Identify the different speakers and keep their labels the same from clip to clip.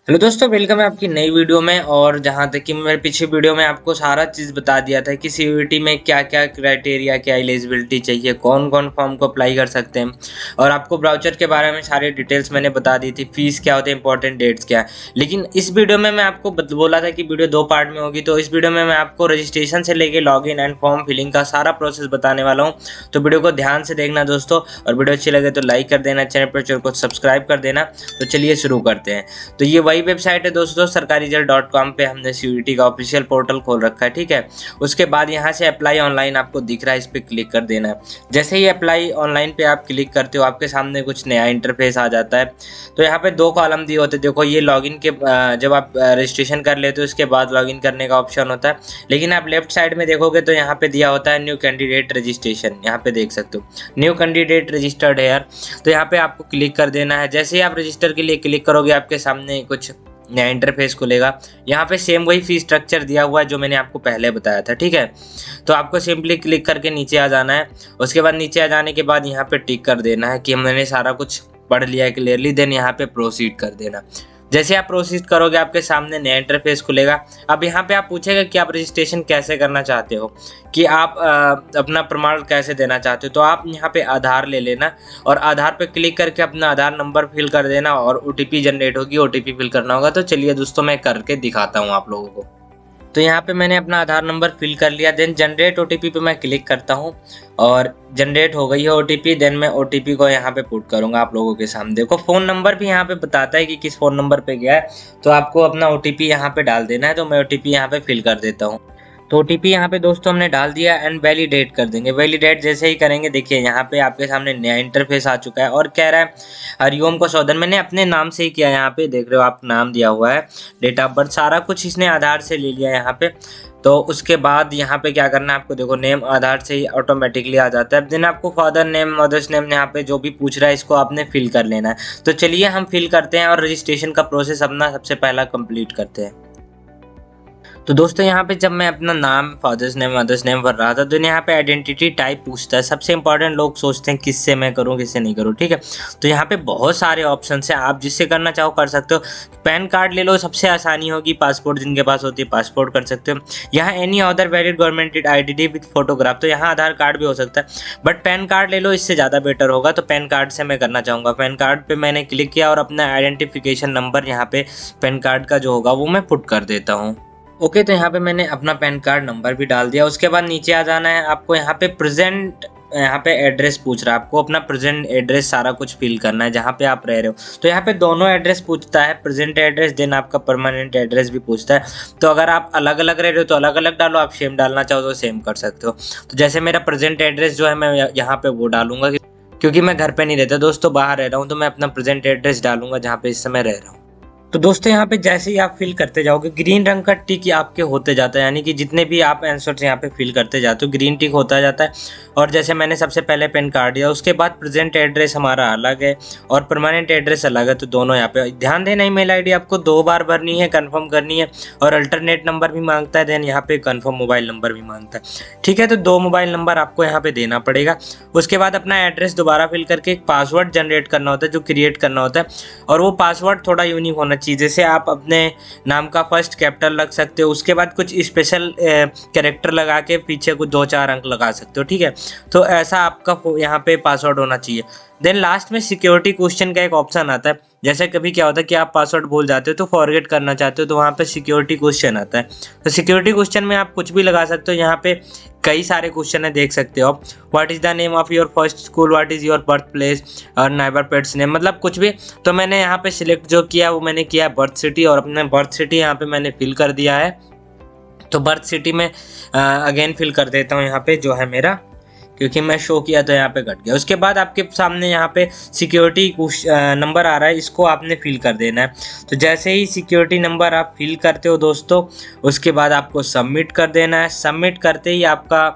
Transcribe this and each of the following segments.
Speaker 1: Hello दोस्तों, welcome है आपकी नई वीडियो में। और जहाँ तक कि मेरे पीछे वीडियो में आपको सारा चीज़ बता दिया था कि सीयूईटी में क्या क्या क्राइटेरिया, क्या एलिजिबिलिटी चाहिए, कौन कौन फॉर्म को अप्लाई कर सकते हैं, और आपको ब्राउचर के बारे में सारी डिटेल्स मैंने बता दी थी, फीस क्या होती है, इंपॉर्टेंट डेट्स क्या है। लेकिन इस वीडियो में मैं आपको बोला था कि वीडियो 2 पार्ट में होगी, तो इस वीडियो में मैं आपको रजिस्ट्रेशन से लेके लॉगिन एंड फॉर्म फिलिंग का सारा प्रोसेस बताने वाला हूँ। तो वीडियो को ध्यान से देखना दोस्तों, और वीडियो अच्छी लगे तो लाइक कर देना, चैनल को सब्सक्राइब कर देना। तो चलिए शुरू करते हैं। तो ये वही वेबसाइट है दोस्तों, sarkarijal.com पे हमने सीयूईटी का ऑफिशियल पोर्टल खोल रखा है, ठीक है। उसके बाद यहाँ से अप्लाई ऑनलाइन आपको दिख रहा है, इस पर क्लिक कर देना है। जैसे ही अप्लाई ऑनलाइन पे आप क्लिक करते हो, आपके सामने कुछ नया इंटरफेस आ जाता है। तो यहाँ पे 2 कॉलम दिए होते हैं, देखो ये लॉगिन के जब आप रजिस्ट्रेशन कर लेते हो उसके बाद लॉगिन करने का ऑप्शन होता है। लेकिन आप लेफ्ट साइड में देखोगे तो यहाँ पे दिया होता है न्यू कैंडिडेट रजिस्ट्रेशन, यहाँ पे देख सकते हो न्यू कैंडिडेट रजिस्टर्ड है। तो यहाँ पे आपको क्लिक कर देना है। जैसे ही आप रजिस्टर के लिए क्लिक करोगे, आपके सामने कुछ नया इंटरफेस खुलेगा। यहाँ पे सेम वही फी स्ट्रक्चर दिया हुआ है जो मैंने आपको पहले बताया था, ठीक है। तो आपको सिंपली क्लिक करके नीचे आ जाना है। उसके बाद नीचे आ जाने के बाद यहाँ पे टिक कर देना है कि मैंने सारा कुछ पढ़ लिया है क्लियरली, देन यहाँ पे प्रोसीड कर देना। जैसे आप प्रोसीड करोगे, आपके सामने नया इंटरफेस खुलेगा। अब यहाँ पे आप पूछेगा कि आप रजिस्ट्रेशन कैसे करना चाहते हो, कि आप अपना प्रमाण कैसे देना चाहते हो। तो आप यहाँ पे आधार ले लेना, और आधार पे क्लिक करके अपना आधार नंबर फिल कर देना, और ओटीपी जनरेट होगी, ओटीपी फिल करना होगा। तो चलिए दोस्तों, मैं करके दिखाता हूँ आप लोगों को। तो यहाँ पे मैंने अपना आधार नंबर फिल कर लिया, देन जनरेट ओटीपी पे मैं क्लिक करता हूँ, और जनरेट हो गई है ओटीपी। देन मैं ओटीपी को यहाँ पे पुट करूँगा आप लोगों के सामने। देखो फोन नंबर भी यहाँ पे बताता है कि किस फोन नंबर पे गया है, तो आपको अपना ओटीपी यहाँ पे डाल देना है। तो मैं ओटीपी यहाँ पे फिल कर देता हूँ। तो ओटीपी यहाँ पे दोस्तों हमने डाल दिया, एंड वैलिडेट कर देंगे। वैलिडेट जैसे ही करेंगे, देखिए यहाँ पे आपके सामने नया इंटरफेस आ चुका है, और कह रहा है हरिओम को शोधन। मैंने अपने नाम से ही किया, यहाँ पे देख रहे हो आप, नाम दिया हुआ है, डेट ऑफ बर्थ सारा कुछ इसने आधार से ले लिया यहाँ पे। तो उसके बाद यहाँ पे क्या करना है आपको, देखो नेम आधार से ही ऑटोमेटिकली आ जाता है। देन आपको फादर नेम, मदर्स नेम, यहाँ पे जो भी पूछ रहा है इसको आपने फिल कर लेना है। तो चलिए हम फिल करते हैं, और रजिस्ट्रेशन का प्रोसेस अपना सबसे पहला कंप्लीट करते हैं। तो दोस्तों यहाँ पे जब मैं अपना नाम, फादर्स नेम, मदर्स नेम भर रहा था, तो यहाँ पे आइडेंटिटी टाइप पूछता है। सबसे इंपॉर्टेंट, लोग सोचते हैं किससे मैं करूँ किससे नहीं करूँ, ठीक है। तो यहाँ पे बहुत सारे ऑप्शन है, आप जिससे करना चाहो कर सकते हो। पैन कार्ड ले लो, सबसे आसानी होगी। पासपोर्ट जिनके पास होती है पासपोर्ट कर सकते हो। यहाँ any other valid government identity with photograph, तो यहाँ आधार कार्ड भी हो सकता है, बट पैन कार्ड ले लो, इससे ज़्यादा बेटर होगा। तो पैन कार्ड से मैं करना चाहूँगा। पैन कार्ड पे मैंने क्लिक किया, और अपना आइडेंटिफिकेशन नंबर यहाँ पे पैन कार्ड का जो होगा वो मैं पुट कर देता हूँ। ओके, तो यहाँ पे मैंने अपना पैन कार्ड नंबर भी डाल दिया। उसके बाद नीचे आ जाना है आपको। यहाँ पे प्रेजेंट, यहाँ पे एड्रेस पूछ रहा है, आपको अपना प्रेजेंट एड्रेस सारा कुछ फिल करना है जहाँ पे आप रह रहे हो। तो यहाँ पे दोनों एड्रेस पूछता है, प्रेजेंट एड्रेस, देन आपका परमानेंट एड्रेस भी पूछता है। तो अगर आप अलग अलग रह रहे हो तो अलग अलग डालो, आप सेम डालना चाहो तो सेम कर सकते हो। तो जैसे मेरा प्रेजेंट एड्रेस जो है, मैं यहाँ पे वो डालूंगा, क्योंकि मैं घर पे नहीं रहता दोस्तों, बाहर रह रहा हूँ। तो मैं अपना प्रेजेंट एड्रेस डालूंगा जहाँ पे इस समय रह रहा हूँ। तो दोस्तों यहाँ पे जैसे ही आप फिल करते जाओगे, ग्रीन रंग का टिक आपके होते जाता है, यानी कि जितने भी आप आंसर्स यहाँ पे फिल करते जाते हो ग्रीन टिक होता जाता है। और जैसे मैंने सबसे पहले पेन कार्ड दिया, उसके बाद प्रेजेंट एड्रेस हमारा अलग है और परमानेंट एड्रेस अलग है। तो दोनों यहाँ पे ध्यान देना, ईमेल आईडी आपको 2 बार भरनी है, कन्फर्म करनी है, और अल्टरनेट नंबर भी मांगता है। देन यहाँ पे कन्फर्म मोबाइल नंबर भी मांगता है, ठीक है। तो 2 मोबाइल नंबर आपको यहाँ पे देना पड़ेगा। उसके बाद अपना एड्रेस दोबारा फिल करके एक पासवर्ड जनरेट करना होता है, जो क्रिएट करना होता है। और वो पासवर्ड थोड़ा यूनिक होना चाहिए। जैसे आप अपने नाम का फर्स्ट कैपिटल रख सकते हो, उसके बाद कुछ स्पेशल कैरेक्टर लगा के पीछे कुछ 2-4 अंक लगा सकते हो, ठीक है। तो ऐसा आपका यहाँ पे पासवर्ड होना चाहिए। देन लास्ट में सिक्योरिटी क्वेश्चन का एक ऑप्शन आता है। जैसे कभी क्या होता है कि आप पासवर्ड भूल जाते हो, तो फॉरगेट करना चाहते हो, तो वहाँ पे सिक्योरिटी क्वेश्चन आता है। तो सिक्योरिटी क्वेश्चन में आप कुछ भी लगा सकते हो। यहाँ पे कई सारे क्वेश्चन है, देख सकते हो आप। What is the name of your first school, what is your birth place और नाइबर पेट्स नेम, मतलब कुछ भी। तो मैंने यहाँ पे सिलेक्ट जो किया वो मैंने किया बर्थ सिटी, और अपने बर्थ सिटी यहाँ पे मैंने फिल कर दिया है। तो बर्थ सिटी में अगेन फिल कर देता हूँ यहाँ पे, जो है मेरा, क्योंकि मैं शो किया तो यहाँ पे कट गया। उसके बाद आपके सामने यहाँ पे सिक्योरिटी नंबर आ रहा है, इसको आपने फिल कर देना है। तो जैसे ही सिक्योरिटी नंबर आप फिल करते हो दोस्तों, उसके बाद आपको सबमिट कर देना है। सबमिट करते ही आपका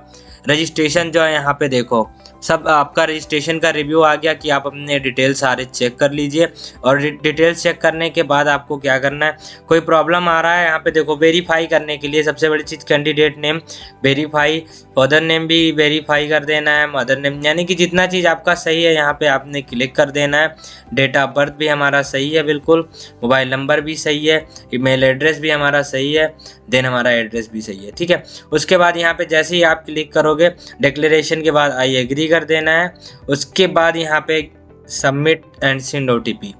Speaker 1: रजिस्ट्रेशन जो है यहाँ पे देखो सब आपका रजिस्ट्रेशन का रिव्यू आ गया कि आप अपने डिटेल्स सारे चेक कर लीजिए। और डिटेल्स चेक करने के बाद आपको क्या करना है, कोई प्रॉब्लम आ रहा है यहाँ पे देखो वेरीफाई करने के लिए सबसे बड़ी चीज़ candidate name verify, father name भी वेरीफाई कर देना है, मदर नेम, यानी कि जितना चीज़ आपका सही है यहाँ पे आपने क्लिक कर देना है। डेट ऑफ बर्थ भी हमारा सही है बिल्कुल, मोबाइल नंबर भी सही है, ईमेल एड्रेस भी हमारा सही है, देन हमारा एड्रेस भी सही है, ठीक है। उसके बाद यहाँ पे जैसे ही आप क्लिक करोगे डिक्लेरेशन के बाद आई एग्री कर देना है। उसके बाद यहाँ पे सबमिट एंड सेंड OTP,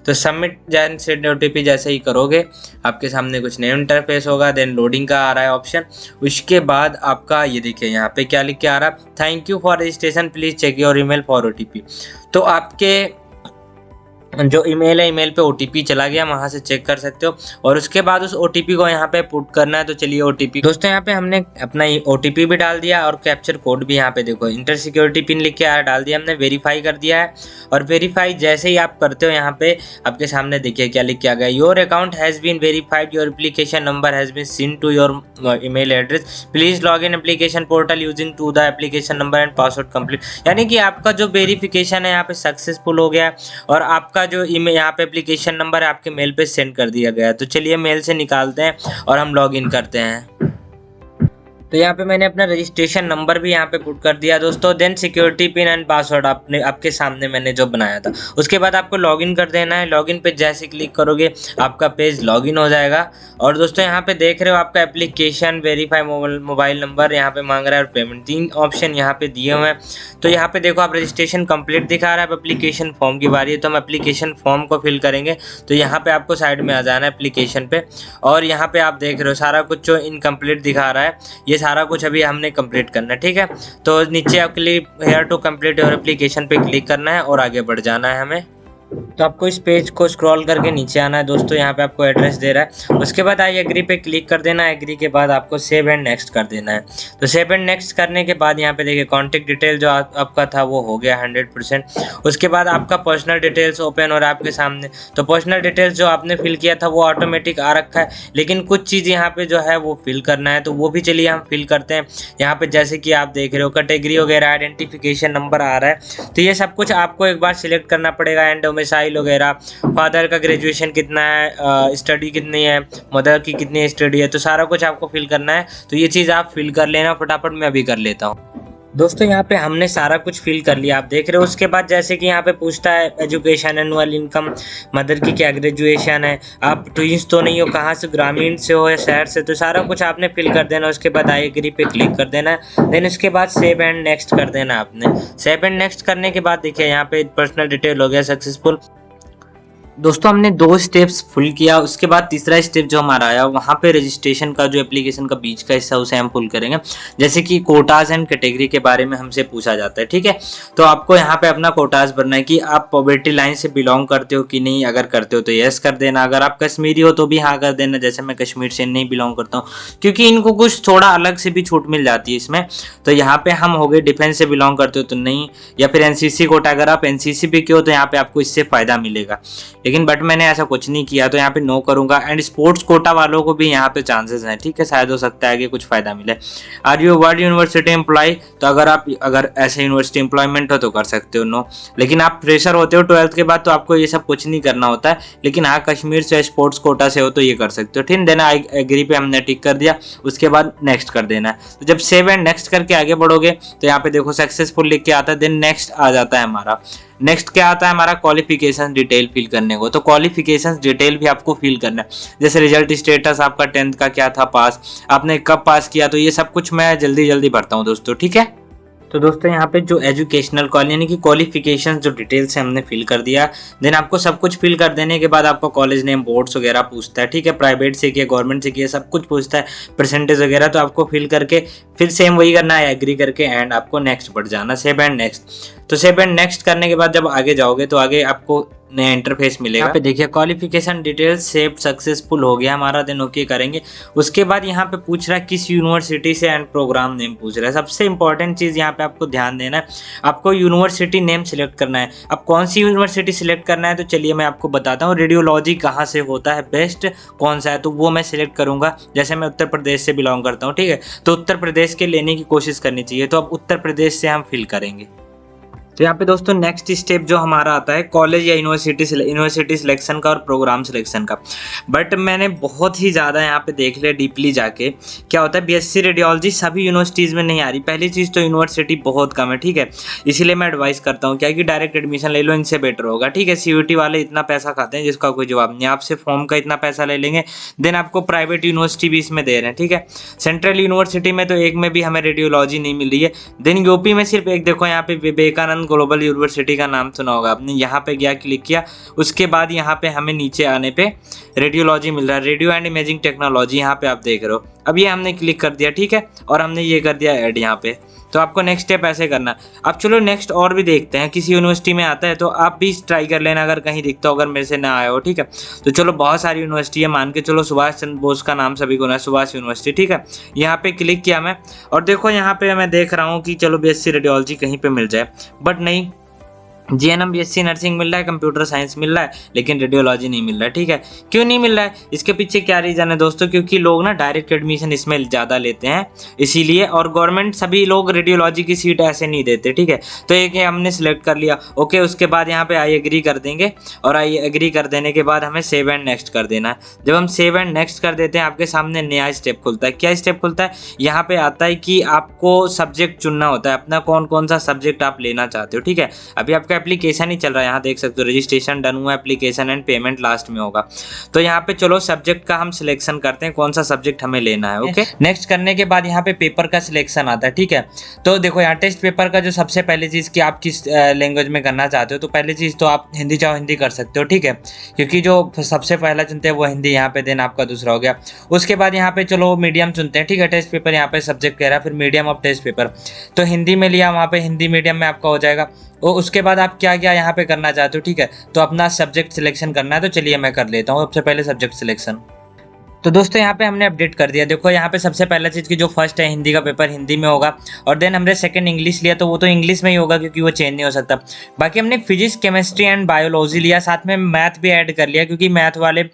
Speaker 1: तो सबमिट एंड सेंड OTP जैसे ही करोगे आपके सामने कुछ नया इंटरफेस होगा। देन लोडिंग का आ रहा है ऑप्शन। उसके बाद आपका ये देखिए यहाँ पे क्या लिख के आ रहा है, thank you for registration, please check your email for OTP। तो आपके जो ईमेल है, ईमेल पे OTP चला गया, वहाँ से चेक कर सकते हो। और उसके बाद उस OTP को यहाँ पे पुट करना है। तो चलिए OTP दोस्तों यहाँ पे हमने अपना OTP भी डाल दिया और कैप्चर कोड भी यहाँ पे देखो इंटर सिक्योरिटी पिन लिख के आया डाल दिया हमने, वेरीफाई कर दिया है। और वेरीफाई जैसे ही आप करते हो यहाँ पे आपके सामने देखिए क्या लिख के आ गया, your account has been verified, your application number has been send to your email address, please log in application portal using to the application number and password complete. यानी कि आपका जो वेरिफिकेशन है यहाँ पे सक्सेसफुल हो गया और आपका जो ईमेल यहाँ पे एप्लीकेशन नंबर है आपके मेल पे सेंड कर दिया गया है। तो चलिए मेल से निकालते हैं और हम लॉग इन करते हैं। तो यहाँ पे मैंने अपना रजिस्ट्रेशन नंबर भी यहाँ पे पुट कर दिया दोस्तों। Then security pin and password आपके सामने मैंने जो बनाया था। उसके बाद आपको लॉगिन कर देना है। लॉगिन पे जैसे क्लिक करोगे आपका पेज लॉगिन हो जाएगा। और दोस्तों यहाँ पे देख रहे हो आपका एप्लीकेशन, वेरीफाई मोबाइल नंबर यहाँ पे मांग रहा है और पेमेंट, 3 ऑप्शन यहाँ पे दिए हुए हैं। तो यहाँ पे देखो आप रजिस्ट्रेशन कंप्लीट दिखा रहा है। अब एप्लीकेशन फॉर्म की बारी है, तो हम एप्लीकेशन फॉर्म को फिल करेंगे। तो यहाँ पे आपको साइड में आ जाना है एप्लीकेशन पे, और यहाँ पे आप देख रहे हो सारा कुछ जो इनकम्प्लीट दिखा रहा है, ये सारा कुछ अभी हमने कंप्लीट करना है, ठीक है। तो नीचे आप click here to complete your application पे क्लिक करना है और आगे बढ़ जाना है हमें। तो आपको इस पेज को स्क्रॉल करके नीचे आना है दोस्तों। यहाँ पे आपको एड्रेस दे रहा है। उसके बाद आई एग्री पे क्लिक कर देना है। एग्री के बाद आपको सेव एंड नेक्स्ट कर देना है। तो सेव एंड नेक्स्ट करने के बाद यहाँ पे देखिए कॉन्टेक्ट डिटेल जो आपका था वो हो गया 100%। उसके बाद आपका पर्सनल डिटेल्स ओपन हो रहा है आपके सामने। तो पर्सनल डिटेल्स जो आपने फिल किया था वो ऑटोमेटिक आ रखा है, लेकिन कुछ चीज़ यहाँ पे जो है वो फिल करना है, तो वो भी चलिए हम फिल करते हैं। यहाँ पे जैसे कि आप देख रहे हो कैटेगरी वगैरह, आइडेंटिफिकेशन नंबर आ रहा है। तो ये सब कुछ आपको एक बार सिलेक्ट करना पड़ेगा। एंड डोमिसाइल वगैरह, फादर का ग्रेजुएशन कितना है, स्टडी कितनी है, मदर की कितनी स्टडी है, तो सारा कुछ आपको फिल करना है। तो ये चीज़ आप फिल कर लेना फटाफट, मैं अभी कर लेता हूँ। दोस्तों यहाँ पे हमने सारा कुछ फिल कर लिया, आप देख रहे हो। उसके बाद जैसे कि यहाँ पे पूछता है एजुकेशन, एनुअल इनकम, मदर की क्या ग्रेजुएशन है, आप ट्विंस तो नहीं हो, कहाँ से, ग्रामीण से हो या शहर से, तो सारा कुछ आपने फिल कर देना। उसके बाद आई एग्री पे क्लिक कर देना है। देन उसके बाद सेव एंड नेक्स्ट कर देना आपने। सेव एंड नेक्स्ट करने के बाद देखिए यहाँ पे पर्सनल डिटेल हो गया सक्सेसफुल। दोस्तों हमने 2 स्टेप्स फुल किया। उसके बाद तीसरा स्टेप जो हमारा आया वहाँ पे रजिस्ट्रेशन का जो एप्लीकेशन का बीच का हिस्सा उसे हम फुल करेंगे। जैसे कि कोटाज एंड कैटेगरी के बारे में हमसे पूछा जाता है, ठीक है। तो आपको यहाँ पे अपना कोटाज भरना है कि आप पॉवर्टी लाइन से बिलोंग करते हो कि नहीं। अगर करते हो तो यस कर देना, अगर आप कश्मीरी हो तो भी हाँ कर देना। जैसे मैं कश्मीर से नहीं बिलोंग करता हूँ, क्योंकि इनको कुछ थोड़ा अलग से भी छूट मिल जाती है इसमें। तो यहाँ पे हम हो गए डिफेंस से बिलोंग करते हो तो नहीं, या फिर NCC कोटा, अगर आप NCC भी हो तो यहाँ पे आपको इससे फायदा मिलेगा। लेकिन बट मैंने ऐसा कुछ नहीं किया, तो यहाँ पे नो करूंगा। एंड स्पोर्ट्स कोटा वालों को भी यहाँ पे चांसेस हैं, ठीक है, शायद हो सकता है कि कुछ फायदा मिले। Are you world university employ, तो अगर ऐसे यूनिवर्सिटी एम्प्लॉयमेंट हो तो कर सकते हो नो। लेकिन आप फ्रेशर होते हो 12th के बाद तो आपको ये सब कुछ नहीं करना होता है। लेकिन हाँ कश्मीर से स्पोर्ट्स कोटा से हो तो ये कर सकते हो, ठीक। देन आई एग्री पे हमने टिक कर दिया। उसके बाद नेक्स्ट कर देना है। तो जब सेव एंड नेक्स्ट करके आगे बढ़ोगे तो यहाँ पे देखो सक्सेसफुल लिख के आता है। देन नेक्स्ट आ जाता है हमारा। नेक्स्ट क्या आता है हमारा, क्वालिफिकेशन डिटेल फिल करने को। तो क्वालिफिकेशन डिटेल भी आपको फिल करना है। जैसे रिजल्ट स्टेटस आपका 10th का क्या था, पास, आपने कब पास किया, तो ये सब कुछ मैं जल्दी जल्दी भरता हूँ दोस्तों, ठीक है। तो दोस्तों यहाँ पे जो एजुकेशनल कॉल यानी कि क्वालिफिकेशन जो डिटेल्स है हमने फिल कर दिया। देन आपको सब कुछ फिल कर देने के बाद आपको कॉलेज नेम, बोर्ड्स वगैरह पूछता है, ठीक है। प्राइवेट से किया, गवर्नमेंट से किया, सब कुछ पूछता है, परसेंटेज वगैरह। तो आपको फिल करके फिर सेम वही करना है, एग्री करके एंड आपको नेक्स्ट बढ़ जाना, सेव एंड नेक्स्ट। तो सेव एंड नेक्स्ट करने के बाद जब आगे जाओगे तो आगे आपको नया इंटरफेस मिलेगा। यहाँ पे देखिए क्वालिफिकेशन डिटेल्स सेव सक्सेसफुल हो गया हमारा, देन ओके करेंगे। उसके बाद यहाँ पे पूछ रहा है किस यूनिवर्सिटी से एंड प्रोग्राम नेम पूछ रहा है। सबसे इंपॉर्टेंट चीज़ यहाँ पे आपको ध्यान देना है, आपको यूनिवर्सिटी नेम सिलेक्ट करना है। अब कौन सी यूनिवर्सिटी सिलेक्ट करना है तो चलिए मैं आपको बताता हूँ। रेडियोलॉजी कहाँ से होता है, बेस्ट कौन सा है, तो वो मैं सिलेक्ट करूँगा। जैसे मैं उत्तर प्रदेश से बिलोंग करता हूँ, ठीक है, तो उत्तर प्रदेश के लेने की कोशिश करनी चाहिए। तो अब उत्तर प्रदेश से हम फिल करेंगे। तो यहाँ पे दोस्तों नेक्स्ट स्टेप जो हमारा आता है कॉलेज या यूनिवर्सिटी सिलेक्शन का और प्रोग्राम सिलेक्शन का। बट मैंने बहुत ही ज़्यादा यहाँ पे देख लिया डीपली जाके, क्या होता है बीएससी रेडियोलॉजी सभी यूनिवर्सिटीज़ में नहीं आ रही। पहली चीज़ तो यूनिवर्सिटी बहुत कम है, ठीक है, इसीलिए मैं एडवाइस करता हूँ क्या कि डायरेक्ट एडमिशन ले लो, इनसे बेटर होगा। ठीक है, सीयूटी वाले इतना पैसा खाते हैं जिसका कोई जवाब नहीं, आपसे फॉर्म का इतना पैसा ले लेंगे, देन आपको प्राइवेट यूनिवर्सिटी भी इसमें दे रहे हैं। ठीक है, सेंट्रल यूनिवर्सिटी में तो एक में भी हमें रेडियोलॉजी नहीं मिल रही है। देन यूपी में सिर्फ एक, देखो यहाँ पे विवेकानंद ग्लोबल यूनिवर्सिटी का नाम सुना होगा आपने, यहाँ पे गया क्लिक किया, उसके बाद यहाँ पे हमें नीचे आने पे रेडियोलॉजी मिल रहा है, रेडियो एंड इमेजिंग टेक्नोलॉजी, यहाँ पे आप देख रहे हो। अब ये हमने क्लिक कर दिया, ठीक है, और हमने ये कर दिया ऐड यहाँ पे। तो आपको नेक्स्ट स्टेप ऐसे करना। अब चलो नेक्स्ट और भी देखते हैं, किसी यूनिवर्सिटी में आता है तो आप भी ट्राई कर लेना अगर कहीं दिखता हो, अगर मेरे से ना आया हो। ठीक है, तो चलो बहुत सारी यूनिवर्सिटी है, मान के चलो सुभाष चंद्र बोस का नाम सभी को ना, सुभाष यूनिवर्सिटी। ठीक है, यहाँ पे क्लिक किया मैं, और देखो यहाँ पे मैं देख रहा हूँ कि चलो बीएससी रेडियोलॉजी कहीं पे मिल जाए, बट नहीं, जीएनएम बीएससी नर्सिंग मिल रहा है, कंप्यूटर साइंस मिल रहा है, लेकिन रेडियोलॉजी नहीं मिल रहा है। ठीक है, क्यों नहीं मिल रहा है, इसके पीछे क्या रीज़न है दोस्तों, क्योंकि लोग ना डायरेक्ट एडमिशन इसमें ज़्यादा लेते हैं इसीलिए, और गवर्नमेंट सभी लोग रेडियोलॉजी की सीट ऐसे नहीं देते। ठीक है, तो एक हमने सिलेक्ट कर लिया, ओके, उसके बाद यहाँ पे आई एग्री कर देंगे, और आई एग्री कर देने के बाद हमें सेव एंड नेक्स्ट कर देना है। जब हम सेव एंड नेक्स्ट कर देते हैं आपके सामने नया स्टेप खुलता है। क्या स्टेप खुलता है, यहाँ पे आता है कि आपको सब्जेक्ट चुनना होता है अपना, कौन कौन सा सब्जेक्ट आप लेना चाहते हो। ठीक है, अभी आपका एप्लीकेशन ही चल रहा है, यहाँ देख सकते हो रजिस्ट्रेशन डन हुआ, एप्लीकेशन एंड पेमेंट लास्ट में होगा। तो यहाँ पे चलो सब्जेक्ट का हम सिलेक्शन करते हैं, कौन सा सब्जेक्ट हमें लेना है। ओके, नेक्स्ट करने के बाद यहाँ पे पेपर का सिलेक्शन आता है। ठीक है, तो देखो यहाँ टेस्ट पेपर का जो सबसे पहली चीज़ कि आप किस लैंग्वेज में करना चाहते हो, तो पहली चीज़ तो आप हिंदी चाहो हिंदी कर सकते हो। ठीक है, क्योंकि जो सबसे पहला चुनते हैं वो हिंदी, यहाँ पे देन आपका दूसरा हो गया। उसके बाद यहाँ पे चलो मीडियम चुनते हैं। ठीक है, टेस्ट पेपर यहाँ पे सब्जेक्ट कह रहा है, फिर मीडियम ऑफ टेस्ट पेपर, तो हिंदी में लिया, वहाँ पे हिंदी मीडियम में आपका हो जाएगा। और उसके बाद आप क्या क्या यहाँ पे करना चाहते हो। ठीक है, तो अपना सब्जेक्ट सिलेक्शन करना है, तो चलिए मैं कर लेता हूँ सबसे पहले सब्जेक्ट सिलेक्शन। तो दोस्तों यहाँ पे हमने अपडेट कर दिया। देखो यहाँ पे सबसे पहला चीज़ की जो फर्स्ट है हिंदी का पेपर हिंदी में होगा, और देन हमने सेकंड इंग्लिश लिया, तो वो तो इंग्लिश में ही होगा क्योंकि वो चेंज नहीं हो सकता। बाकी हमने फिजिक्स केमिस्ट्री एंड बायोलॉजी लिया, साथ में मैथ भी ऐड कर लिया, क्योंकि मैथ वाले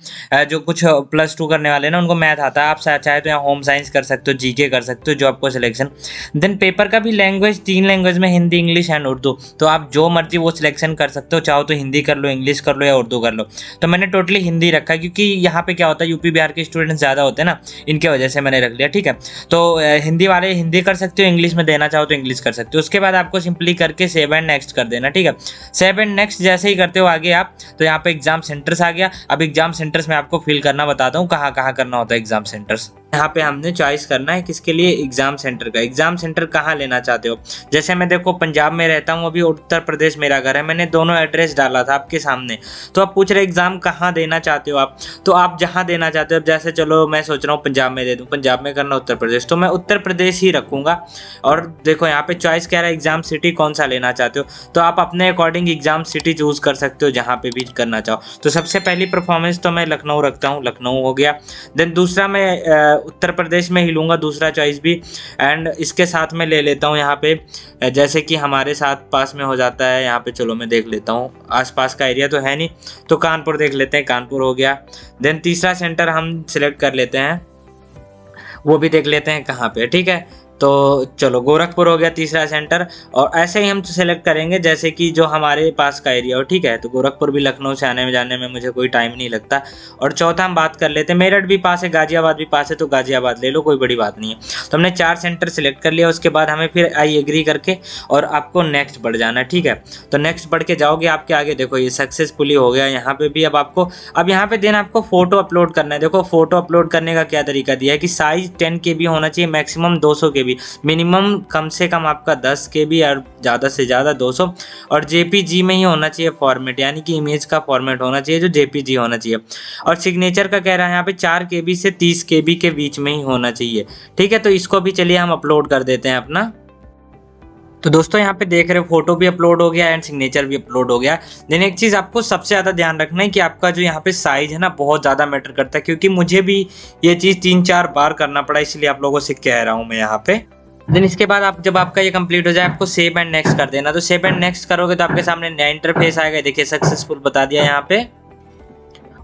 Speaker 1: जो कुछ +2 करने वाले ना उनको मैथ आता है। आप चाहे तो यहाँ होम साइंस कर सकते हो, जीके कर सकते हो, जो आपको सिलेक्शन। देन पेपर का भी लैंग्वेज 3 लैंग्वेज में, हिंदी इंग्लिश एंड उर्दू, तो आप जो मर्जी वो सिलेक्शन कर सकते हो, चाहो तो हिंदी कर लो, इंग्लिश कर लो या उर्दू कर लो। तो मैंने टोटली हिंदी रखा, क्योंकि यहाँ पे क्या होता है यूपी बिहार के स्टूडेंट्स ज़्यादा होते हैं ना, इनके वजह से मैंने रख लिया। ठीक है, तो हिंदी वाले हिंदी कर सकते हो, इंग्लिश में देना चाहो तो इंग्लिश कर सकते हो। उसके बाद आपको सिंपली करके सेव एंड नेक्स्ट कर देना। ठीक है, सेव एंड नेक्स्ट जैसे ही करते हो आगे आप, तो यहाँ पे एग्जाम सेंटर्स आ गया। अब एग्जाम सेंटर्स में आपको फिल करना बताता हूँ कहाँ कहाँ करना होता है एग्जाम सेंटर्स। यहाँ पे हमने चॉइस करना है किसके लिए, एग्जाम सेंटर का। एग्जाम सेंटर कहाँ लेना चाहते हो, जैसे मैं देखो पंजाब में रहता हूँ, अभी उत्तर प्रदेश मेरा घर है, मैंने दोनों एड्रेस डाला था आपके सामने। तो आप पूछ रहे एग्जाम कहाँ देना चाहते हो आप, तो आप जहाँ देना चाहते हो, जैसे चलो मैं सोच रहा हूँ पंजाब में दे दूँ, पंजाब में करना उत्तर प्रदेश, तो मैं उत्तर प्रदेश ही रखूँगा। और देखो यहाँ पे चॉइस कह रहा है एग्जाम सिटी कौन सा लेना चाहते हो, तो आप अपने अकॉर्डिंग एग्जाम सिटी चूज कर सकते हो जहाँ पे भी करना चाहो। तो सबसे पहली परफॉर्मेंस तो मैं लखनऊ रखता हूँ, लखनऊ हो गया। देन दूसरा मैं उत्तर प्रदेश में ही लूँगा दूसरा चॉइस भी, एंड इसके साथ में ले लेता हूँ यहाँ पे, जैसे कि हमारे साथ पास में हो जाता है यहाँ पे, चलो मैं देख लेता हूँ, आसपास का एरिया तो है नहीं, तो कानपुर देख लेते हैं, कानपुर हो गया। देन तीसरा सेंटर हम सिलेक्ट कर लेते हैं, वो भी देख लेते हैं कहाँ पे। ठीक है, तो चलो गोरखपुर हो गया तीसरा सेंटर, और ऐसे ही हम सेलेक्ट करेंगे जैसे कि जो हमारे पास का एरिया हो। ठीक है, तो गोरखपुर भी लखनऊ से आने में जाने में मुझे कोई टाइम नहीं लगता। और चौथा हम बात कर लेते हैं, मेरठ भी पास है, गाजियाबाद भी पास है, तो गाजियाबाद ले लो, कोई बड़ी बात नहीं है। तो हमने 4 सेंटर सेलेक्ट कर लिया। उसके बाद हमें फिर आई एग्री करके और आपको नेक्स्ट बढ़ जाना है। ठीक है, तो नेक्स्ट बढ़ के जाओगे, आपके आगे देखो ये सक्सेसफुली हो गया। यहाँ पे भी अब यहाँ पे देन आपको फोटो अपलोड करना है। देखो फोटो अपलोड करने का क्या तरीका दिया है कि साइज 10 KB होना चाहिए, मैक्सिमम 200 KB, मिनिमम कम से कम आपका 10 KB और ज़्यादा से ज़्यादा 200, और JPG में ही होना चाहिए फॉर्मेट, यानी कि इमेज का फॉर्मेट होना चाहिए जो JPG होना चाहिए। और सिग्नेचर का कह रहा है यहाँ पे 4 KB से 30 KB के बीच में ही होना चाहिए। ठीक है, तो इसको भी चलिए हम अपलोड कर देते हैं अपना। तो दोस्तों यहाँ पे देख रहे हो फोटो भी अपलोड हो गया एंड सिग्नेचर भी अपलोड हो गया। देन एक चीज़ आपको सबसे ज़्यादा ध्यान रखना है कि आपका जो यहाँ पे साइज है ना बहुत ज़्यादा मैटर करता है, क्योंकि मुझे भी ये चीज़ 3-4 बार करना पड़ा, इसलिए आप लोगों से कह रहा हूँ मैं यहाँ पे। देन इसके बाद आप जब आपका ये कंप्लीट हो जाए आपको सेव एंड नेक्स्ट कर देना। तो सेव एंड नेक्स्ट करोगे तो आपके सामने नया इंटरफेस आएगा, देखिए सक्सेसफुल बता दिया यहाँ पे।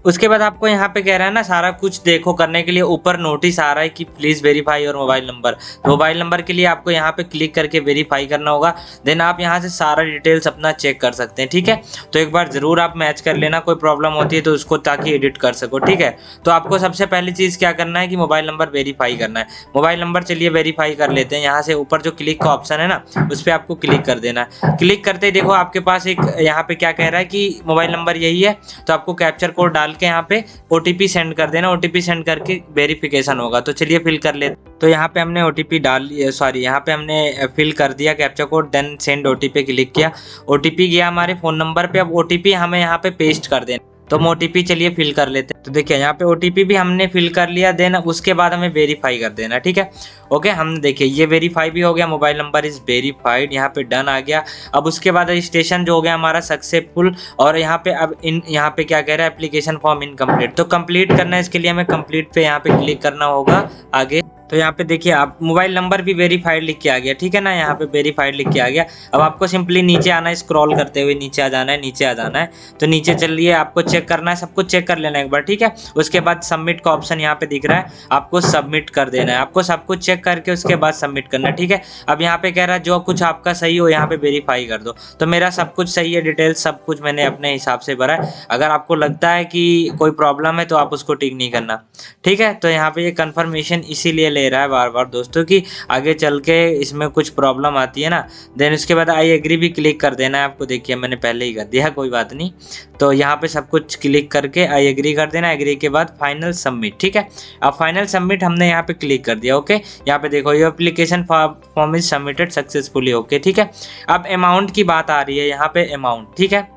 Speaker 1: उसके बाद आपको यहाँ पे कह रहा है ना सारा कुछ देखो करने के लिए ऊपर नोटिस आ रहा है कि प्लीज़ वेरीफाई और मोबाइल नंबर। तो मोबाइल नंबर के लिए आपको यहाँ पे क्लिक करके वेरीफाई करना होगा। देन आप यहाँ से सारा डिटेल्स अपना चेक कर सकते हैं, ठीक है। तो एक बार ज़रूर आप मैच कर लेना, कोई प्रॉब्लम होती है तो उसको ताकि एडिट कर सको, ठीक है। तो आपको सबसे पहली चीज़ क्या करना है कि मोबाइल नंबर वेरीफाई करना है। मोबाइल नंबर चलिए वेरीफाई कर लेते हैं। यहाँ से ऊपर जो क्लिक का ऑप्शन है ना उस पर आपको क्लिक कर देना है। क्लिक करते ही देखो आपके पास एक यहाँ पे क्या कह रहा है कि मोबाइल नंबर यही है, तो आपको कैप्चर कोड डाल के यहाँ पे OTP सेंड कर देना। OTP सेंड करके वेरिफिकेशन होगा। तो चलिए फिल कर लेते। तो यहाँ पे हमने OTP डाल यहाँ पे हमने फिल कर दिया captcha code, then send OTP click किया। OTP गया हमारे फ़ोन नंबर पे। अब OTP हमें यहाँ पे पेस्ट कर देना। तो हम OTP चलिए फिल कर लेते हैं। तो देखिए यहाँ पे OTP भी हमने फिल कर लिया। देन उसके बाद हमें वेरीफाई कर देना, ठीक है। ओके, हमने देखिए ये वेरीफाई भी हो गया, मोबाइल नंबर इज़ वेरीफाइड, यहाँ पे डन आ गया। अब उसके बाद रजिस्ट्रेशन जो हो गया हमारा सक्सेसफुल। और यहाँ पे अब यहाँ पे क्या कह रहा है, एप्लीकेशन फॉर्म इनकम्प्लीट। तो कंप्लीट करना है, इसके लिए हमें कंप्लीट पे यहाँ पे क्लिक करना होगा आगे। तो यहाँ पे देखिए आप मोबाइल नंबर भी वेरीफाइड लिख के आ गया, ठीक है ना। यहाँ पे वेरीफाइड लिख के आ गया। अब आपको सिंपली नीचे आना है, स्क्रॉल करते हुए नीचे आ जाना है, नीचे आ जाना है। तो नीचे चलिए आपको चेक करना है, सब कुछ चेक कर लेना एक बार, ठीक है। उसके बाद सबमिट का ऑप्शन यहाँ पे दिख रहा है, आपको सबमिट कर देना है। आपको सब कुछ चेक करके उसके बाद सबमिट करना है, ठीक है। अब यहाँ पे कह रहा है जो कुछ आपका सही हो यहाँ पे वेरीफाई कर दो। तो मेरा सब कुछ सही है, डिटेल्स सब कुछ मैंने अपने हिसाब से भरा है। अगर आपको लगता है कि कोई प्रॉब्लम है तो आप उसको टिक नहीं करना, ठीक है। तो यहाँ पे ये कंफर्मेशन इसीलिए ले रहा है बार बार दोस्तों कि आगे चल के इसमें कुछ प्रॉब्लम आती है ना। देन उसके बाद आई एग्री भी क्लिक कर देना है आपको। देखिए मैंने पहले ही कर दिया, कोई बात नहीं। तो यहाँ पे सब कुछ क्लिक करके आई एग्री कर देना। एग्री के बाद फाइनल सबमिट, ठीक है। अब फाइनल सबमिट हमने यहाँ पे क्लिक कर दिया। ओके, यहाँ पे देखो ये application form is submitted successfully. Okay, ठीक है। अब अमाउंट की बात आ रही है यहाँ पे, अमाउंट, ठीक है।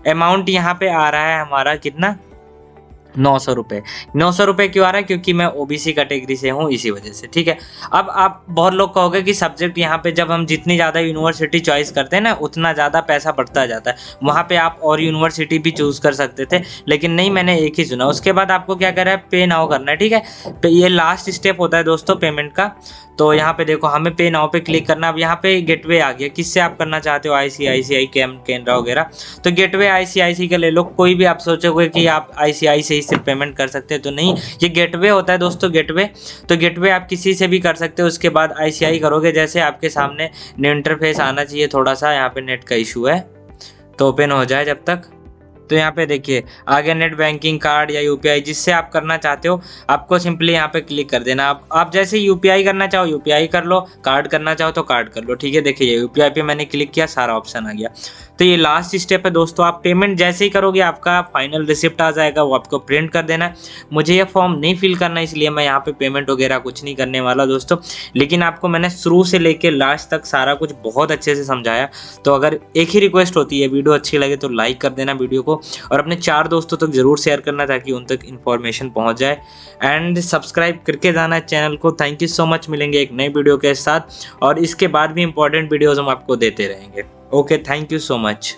Speaker 1: अमाउंट यहाँ पे आ रहा है हमारा कितना, 900 रुपये। 900 रुपये क्यों आ रहा है, क्योंकि मैं OBC कैटेगरी से हूँ इसी वजह से, ठीक है। अब आप बहुत लोग कहोगे कि सब्जेक्ट यहाँ पे जब हम जितनी ज़्यादा यूनिवर्सिटी चॉइस करते हैं ना उतना ज़्यादा पैसा बढ़ता जाता है। वहाँ पे आप और यूनिवर्सिटी भी चूज़ कर सकते थे, लेकिन नहीं, मैंने एक ही चुना। उसके बाद आपको क्या करना है, पे नाउ करना है, ठीक है। ये लास्ट स्टेप होता है दोस्तों पेमेंट का। तो यहाँ पे देखो हमें पे नाउ पे क्लिक करना। अब यहाँ पे गेटवे आ गया, किससे आप करना चाहते हो, ICICI, कैनरा वगैरह। तो गेटवे ICICI का ले लो, कोई भी। आप सोचोगे कि आप ICICI से सिर्फ पेमेंट कर सकते हैं, तो नहीं, ये गेटवे होता है दोस्तों, गेटवे। तो गेटवे आप किसी से भी कर सकते हो। उसके बाद ICICI करोगे, जैसे आपके सामने न्यू इंटरफेस आना चाहिए। थोड़ा सा यहाँ पे नेट का इशू है, तो ओपन हो जाए जब तक। तो यहाँ पे देखिए आगे नेट बैंकिंग, कार्ड या UPI, जिससे आप करना चाहते हो आपको सिंपली यहाँ पे क्लिक कर देना। आप जैसे UPI करना चाहो UPI कर लो, कार्ड करना चाहो तो कार्ड कर लो, ठीक है। देखिए UPI पे मैंने क्लिक किया, सारा ऑप्शन आ गया। तो ये लास्ट स्टेप है दोस्तों। आप पेमेंट जैसे ही करोगे आपका फाइनल रिसिप्ट आ जाएगा, वो आपको प्रिंट कर देना है। मुझे ये फॉर्म नहीं फिल करना, इसलिए मैं यहाँ पे पेमेंट वगैरह कुछ नहीं करने वाला दोस्तों। लेकिन आपको मैंने शुरू से लेके लास्ट तक सारा कुछ बहुत अच्छे से समझाया। तो अगर एक ही रिक्वेस्ट होती है, वीडियो अच्छी लगे तो लाइक कर देना वीडियो को, और अपने 4 दोस्तों तक जरूर शेयर करना ताकि उन तक इन्फॉर्मेशन पहुंच जाए। एंड सब्सक्राइब करके जाना है चैनल को। Thank you so much. मिलेंगे एक नई वीडियो के साथ, और इसके बाद भी इंपॉर्टेंट वीडियोज हम आपको देते रहेंगे। Okay, thank you so much.